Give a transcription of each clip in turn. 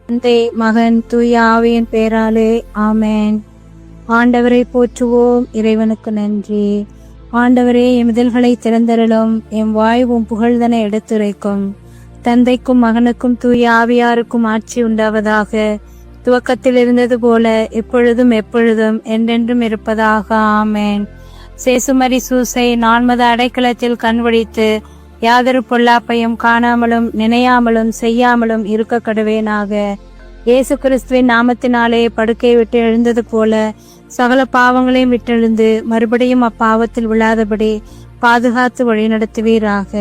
தந்தை, மகன், தூய ஆவியின் பேராலே ஆமென். ஆண்டவரை போற்றுவோம். இறைவனுக்கு நன்றி. ஆண்டவரே, எம் இதழ்களை திறந்தருளும். எம் வாய்வும் புகழ்தனை எடுத்துரைக்கும். தந்தைக்கும் மகனுக்கும் தூய ஆவியாருக்கும் ஆட்சி உண்டாவதாக. துவக்கத்தில் இருந்தது போல இப்பொழுதும் எப்பொழுதும் என்றென்றும் இருப்பதாக. ஆமென். சேசுமரி சூசை நான்மத அடைக்கலத்தில் கண்விழித்து யாதொரு பொல்லாப்பையும் காணாமலும் நினையாமலும் செய்யாமலும் இருக்க கடுவேனாக. இயேசு கிறிஸ்துவின் நாமத்தினாலே படுக்கை விட்டு எழுந்தது போல சகல பாவங்களையும் விட்டெழுந்து மறுபடியும் அப்பாவத்தில் விழாதபடி பாதுகாத்து வழிநடத்துவீராக.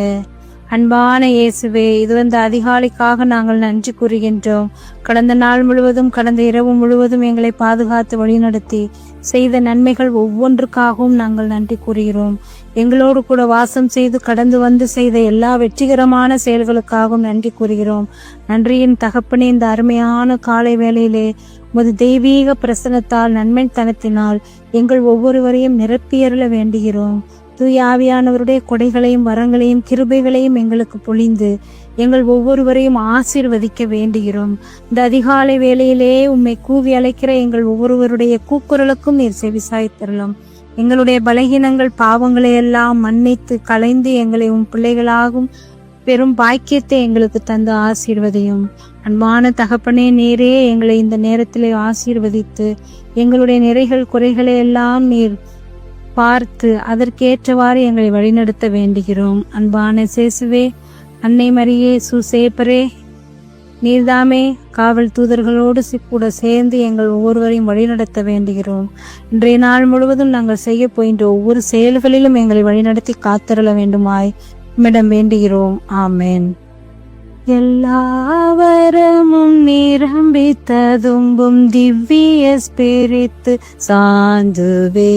அன்பான இயேசுவே, இது வந்த அதிகாலைக்காக நாங்கள் நன்றி கூறுகின்றோம். கடந்த நாள் முழுவதும், கடந்த இரவு முழுவதும் எங்களை பாதுகாத்து வழிநடத்தி செய்த நன்மைகள் ஒவ்வொன்றுக்காகவும் நாங்கள் நன்றி கூறுகிறோம். எங்களோடு கூட வாசம் செய்து கடந்து வந்து செய்த எல்லா வெற்றிகரமான செயல்களுக்காகவும் நன்றி கூறுகிறோம். நன்றியின் தகப்பனே, இந்த அருமையான காலை வேளையிலே உமது தெய்வீக பிரசனத்தால் நன்மைத்தனத்தினால் எங்கள் ஒவ்வொருவரையும் நிரப்பியருள வேண்டுகிறோம். தூய ஆவியானவருடைய கொடைகளையும் வரங்களையும் கிருபைகளையும் எங்களுக்கு பொழிந்து எங்கள் ஒவ்வொருவரையும் ஆசீர்வதிக்க வேண்டுகிறோம். இந்த அதிகாலை வேளையிலே உம்மை கூவி அழைக்கிற எங்கள் ஒவ்வொருவருடைய கூக்குரலுக்கும் நீர் செவிசாய்த்தரலாம். எங்களுடைய பலகீனங்கள் பாவங்களை எல்லாம் மன்னித்து களைந்து எங்களை உம் பிள்ளைகளாகும் பெரும் பாக்கியத்தை எங்களுக்கு தந்து ஆசீர்வதியும். அன்பான தகப்பனே, நேரே எங்களை இந்த நேரத்திலே ஆசீர்வதித்து எங்களுடைய நிறைகள் குறைகளை எல்லாம் நீர் பார்த்து அதற்கேற்றவாறு எங்களை வழிநடத்த வேண்டுகிறோம். அன்பான சேசுவே, அன்னை மரியே, சூசேப்பரே, நீர்தாமே காவல் தூதர்களோடு கூட சேர்ந்து எங்கள் ஒவ்வொருவரையும் வழிநடத்த வேண்டுகிறோம். இன்றைய நாள் முழுவதும் நாங்கள் செய்ய போகின்ற ஒவ்வொரு செயல்களிலும் எங்களை வழிநடத்தி காத்தருள வேண்டுமாய் உம்மிடம் வேண்டுகிறோம். ஆமென். எல்லாவரமும் நிரம்பி ததும்பும் திவ்ய ஸ்பிரித்து சாந்துவே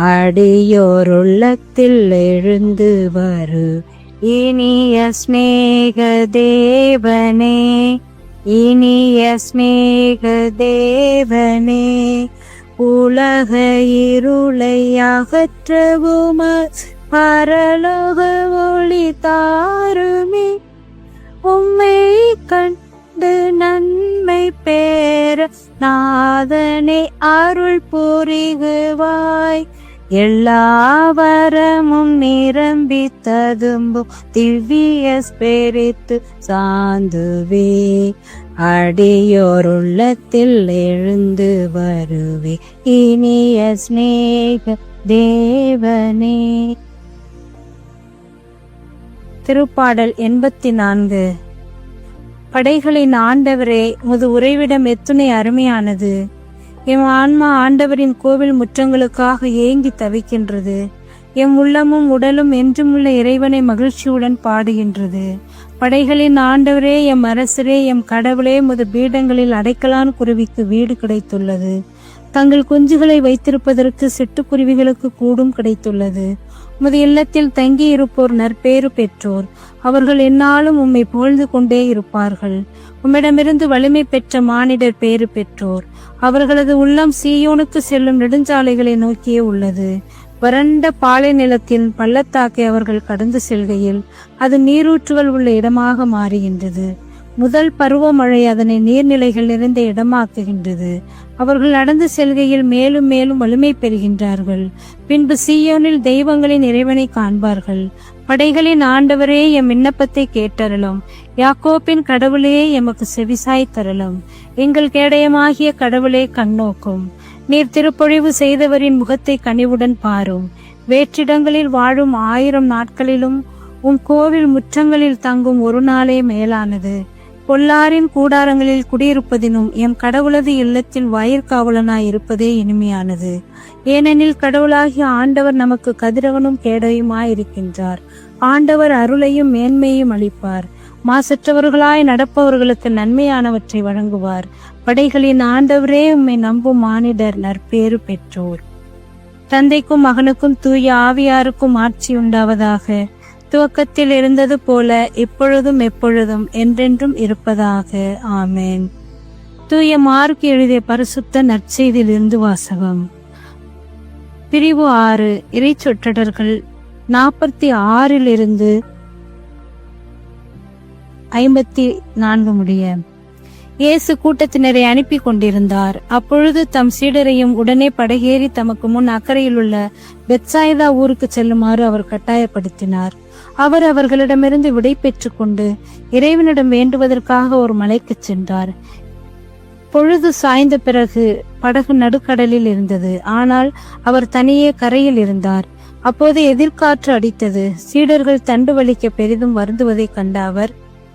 அடியோருள்ளத்தில் எழுந்து வரு இனிய ஸ்நேக தேவனே, இனிய ஸ்நேக தேவனே, உலக இருளை அகற்றவும் பரலோக ஒளி தாருமே, உம்மை கண்டு நன்மை பேர நாதனை அருள் புரிகுவாய். எல்லாவரமும் நிரம்பி ததும்பும் திவ்ய ஸ்பிரித்து சாந்துவே அடியோருள்ளத்தில் எழுந்து வருவே இனிய ஸ்நேக தேவனே. திருப்பாடல் 84. படைகளின் ஆண்டவரே, உமது உறைவிடம் எத்துணை அருமையானது. எம் ஆன்மா ஆண்டவரின் கோவில் முற்றங்களுக்காக ஏங்கி தவிக்கின்றது. எம் உள்ளமும் உடலும் என்றுமுள்ள இறைவனை மகிழ்ச்சியுடன் பாடுகின்றது. படைகளின் ஆண்டவரே, எம் அரசரே, எம் கடவுளே, உமது பீடங்களில் அடைக்கலான் குருவிக்கு வீடு கிடைத்துள்ளது. தங்கள் குஞ்சுகளை வைத்திருப்பதற்கு சிட்டுக்குருவிகளுக்கு கூடும் கிடைத்துள்ளது. உமது இல்லத்தில் தங்கி இருப்போர் நற்பேறு பெற்றோர். அவர்கள் எந்நாளும் உம்மை புகழ்ந்து கொண்டே இருப்பார்கள். உம்மிடமிருந்து வலிமை பெற்ற மானிடர் பேறு பெற்றோர். அவர்களது உள்ளம் சீயோனுக்கு செல்லும் நெடுஞ்சாலைகளை நோக்கியே உள்ளது. வறண்ட பாலை நிலத்தின் பள்ளத்தாக்கை அவர்கள் கடந்து செல்கையில் அது நீரூற்றுகள் உள்ள இடமாக மாறுகின்றது. முதல் பருவமழை அதனை நீர்நிலைகள் நிறைந்த இடமாக்குகின்றது. அவர்கள் நடந்து செல்கையில் மேலும் மேலும் வலிமை பெறுகின்றார்கள். பின்பு சீயோனில் தெய்வங்களின் இறைவனை காண்பார்கள். படைகளின் ஆண்டவரே, எம் விண்ணப்பத்தை கேட்டருளும். யாக்கோப்பின் கடவுளே, எமக்கு செவிசாய் தரலும். எங்கள் கேடயமாகிய கடவுளே, கண்ணோக்கும். நீர் திருப்பொழிவு செய்தவரின் முகத்தை கனிவுடன் பாரும். வேற்றிடங்களில் வாழும் 1000 நாட்களிலும் உன் கோவில் முற்றங்களில் தங்கும் ஒரு நாளே மேலானது. பொல்லாரின் கூடாரங்களில் குடியிருப்பதினும் எம் கடவுளது இல்லத்தில் வாயிற்காவலனாய் இருப்பதே இனிமையானது. ஏனெனில் கடவுளாகிய ஆண்டவர் நமக்கு கதிரவனும் கேடயமாயிருக்கின்றார். ஆண்டவர் அருளையும் மேன்மையும் அளிப்பார். மாசற்றவர்களாய் நடப்பவர்களுக்கு நன்மையானவற்றை வழங்குவார். படைகளின் ஆண்டவரே, உம்மை நம்பும் மானிடர் நற்பேறு பெற்றோர். தந்தைக்கும் மகனுக்கும் தூய ஆவியாருக்கும் ஆட்சி உண்டாவதாக. துவக்கத்தில் இருந்தது போல இப்பொழுதும் எப்பொழுதும் என்றென்றும் இருப்பதாக. ஆமென். தூய மார்க்கு எழுதிய பரிசுத்த நற்செய்தியிலிருந்து வாசகம். பிரிவு 6. இறைச்சொற்றடர்கள் 46 54 முடிய. இயேசு கூட்டத்தினரை அனுப்பி கொண்டிருந்தார். அப்பொழுது தம் சீடரையும் உடனே படகேறி தமக்கு முன் அக்கறையில் உள்ள பெத்சாய்தா ஊருக்கு செல்லுமாறு அவர் கட்டாயப்படுத்தினார். அவர் அவர்களிடமிருந்து விடை பெற்றுக் கொண்டு இறைவனிடம் வேண்டுவதற்காக ஒரு மலைக்கு சென்றார். பொழுது சாய்ந்த பிறகு படகு நடுக்கடலில் இருந்தது. ஆனால் அவர் தனியே கரையில் இருந்தார். அப்போது எதிர்காற்று அடித்தது. சீடர்கள் தண்டு வலிக்க பெரிதும் வருந்துவதை கண்ட அவர்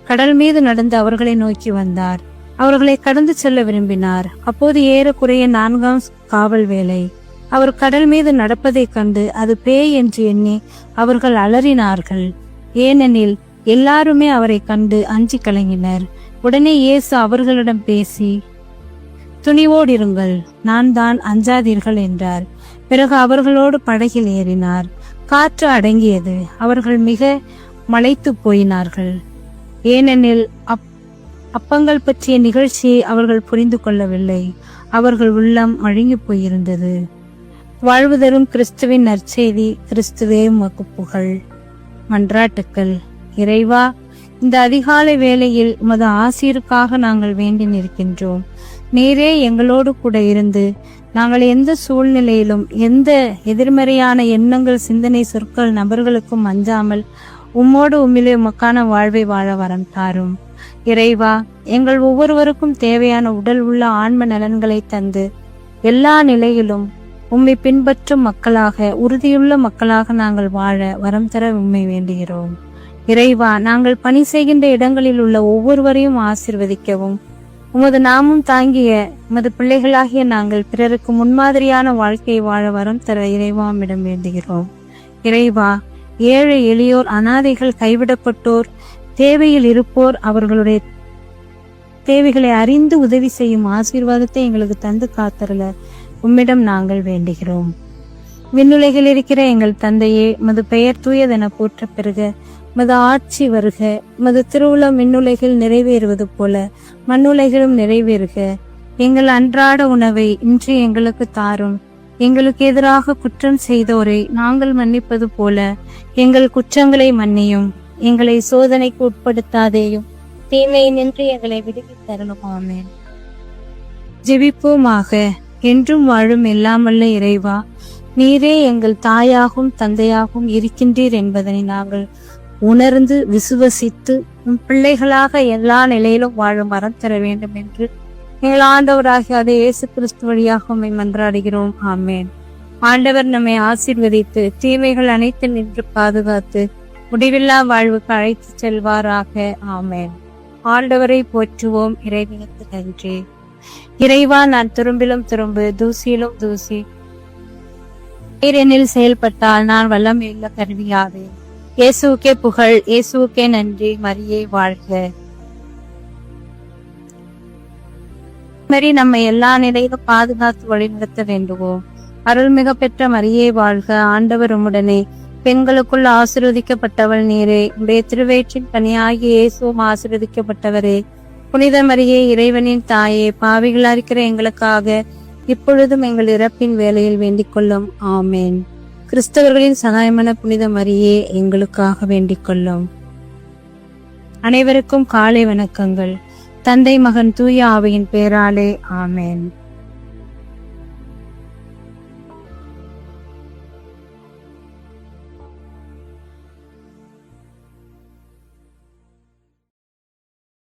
கடல் மீது நடந்து அவர்களை நோக்கி வந்தார். அவர்களை கடந்து செல்ல விரும்பினார். அப்போது ஏறக்குறைய 4ஆம் காவல் வேளை. அவர் கடல் மீது நடப்பதைக் கண்டு அது பேய் என்று எண்ணி அவர்கள் அலறினார்கள். ஏனெனில் எல்லாருமே அவரை கண்டு அஞ்சி கலங்கினர். உடனே இயேசு அவர்களிடம் பேசி, துணிவோடிருங்கள், நான் தான், அஞ்சாதீர்கள் என்றார். பிறகு அவர்களோடு படகில் ஏறினார். காற்று அடங்கியது. அவர்கள் மிக மலைத்து போயினார்கள். ஏனெனில் அப்பங்கள் பற்றிய நிகழ்ச்சியை அவர்கள் புரிந்து கொள்ளவில்லை. அவர்கள் உள்ளம் மழுங்கி போயிருந்தது. வாழ்வு தரும் கிறிஸ்துவின் நற்செய்தி. கிறிஸ்துவே உமக்கு புகழ். மன்றாட்டுக்கள். இறைவா, இந்த அதிகாலை வேளையில் உமது ஆசீருக்காக நாங்கள் வேண்டி நிற்கின்றோம். நீரே எங்களோடு கூட இருந்து நாங்கள் எந்த சூழ்நிலையிலும் எந்த எதிர்மறையான எண்ணங்கள், சிந்தனை, சொற்கள், நபர்களுக்கும் அஞ்சாமல் உம்மோடு உம்மிலே உமக்கான வாழ்வை வாழ வரம் தாரும். இறைவா, எங்கள் ஒவ்வொருவருக்கும் தேவையான உடல் உள்ள ஆன்ம நலன்களை தந்து எல்லா நிலையிலும் உம்மை பின்பற்றும் மக்களாக, உறுதியுள்ள மக்களாக நாங்கள் வாழ வரம் தர உம்மை வேண்டுகிறோம். இறைவா, நாங்கள் பணி செய்கின்ற இடங்களில் உள்ள ஒவ்வொருவரையும் ஆசிர்வதிக்கவும், உமது நாமும் தாங்கிய உமது பிள்ளைகளாகிய நாங்கள் பிறருக்கு முன்மாதிரியான வாழ்க்கையை வாழ வரம் தர இறைவாமிடம் வேண்டுகிறோம். இறைவா, ஏழை எளியோர், அனாதைகள், கைவிடப்பட்டோர், தேவையில் இருப்போர் அவர்களுடைய தேவைகளை அறிந்து உதவி செய்யும் ஆசீர்வாதத்தை எங்களுக்கு தந்து காத்தருள உம்மிடம் நாங்கள் வேண்டுகிறோம். விண்ணுலகில் இருக்கிற எங்கள் தந்தையே, உமது பெயர் தூயதென போற்ற பெறுக. உமது ஆட்சி வருக. உமது திருவுளம் விண்ணுலகில் நிறைவேறுவது போல மண்ணுலகிலும் நிறைவேறுக. எங்கள் அன்றாட உணவை இன்று எங்களுக்கு தாரும். எங்களுக்கு எதிராக குற்றம் செய்தோரை நாங்கள் மன்னிப்பது போல எங்கள் குற்றங்களை மன்னியும். எங்களை சோதனைக்கு உட்படுத்தாதேயும், தீமையை நின்று எங்களை விடுவித்தருளும். ஆமென். ஜெபிப்போமாக. என்றும் வாழும் எல்லாமல்ல இறைவா, நீரே எங்கள் தாயாகவும் தந்தையாகவும் இருக்கின்றீர் என்பதனை நாங்கள் உணர்ந்து விசுவசித்து உம் பிள்ளைகளாக எல்லா நிலையிலும் வாழும் வரம் தர வேண்டும் என்று எங்கள் ஆண்டவராகிய அதே இயேசு கிறிஸ்து வழியாக உம்மை மன்றாடுகிறோம். ஆமென். ஆண்டவர் நம்மை ஆசீர்வதித்து தீமைகள் அனைத்து நின்று பாதுகாத்து முடிவில்லா வாழ்வுக்கு அழைத்து செல்வாராக. ஆமென். ஆண்டவரை போற்றுவோம். இறைவனுக்கு நன்றி. இறைவா, நான் துரும்பிலும் துரும்பு, தூசியிலும் தூசி. நீரெனில் செயல்பட்டால் நான் வல்லமையுள்ள கருவியாவேன். இயேசுவுக்கே புகழ். இயேசுவுக்கே நன்றி. மரியே வாழ்க. மரி நம்மை எல்லா நிலையிலும் பாதுகாத்து வழிநடத்த வேண்டுவோம். அருள்மிக பெற்ற மரியே வாழ்க. ஆண்டவர் உம்முடனே, பெண்களுக்குள் ஆசீர்வதிக்கப்பட்டவள் நீரே. உடைய திருவயிற்றின் கனியாகிய இயேசுவும் ஆசீர்வதிக்கப்பட்டவரே. புனித மரியே, இறைவனின் தாயே, பாவிகளா இருக்கிற எங்களுக்காக இப்பொழுதும் எங்கள் இறப்பின் வேளையில் வேண்டிக் கொள்ளும். ஆமேன். கிறிஸ்தவர்களின் சகாயமான புனித மரியே, எங்களுக்காக வேண்டிக் கொள்ளும். அனைவருக்கும் காலை வணக்கங்கள். தந்தை, மகன், தூய ஆவியின் பேராலே. ஆமேன்.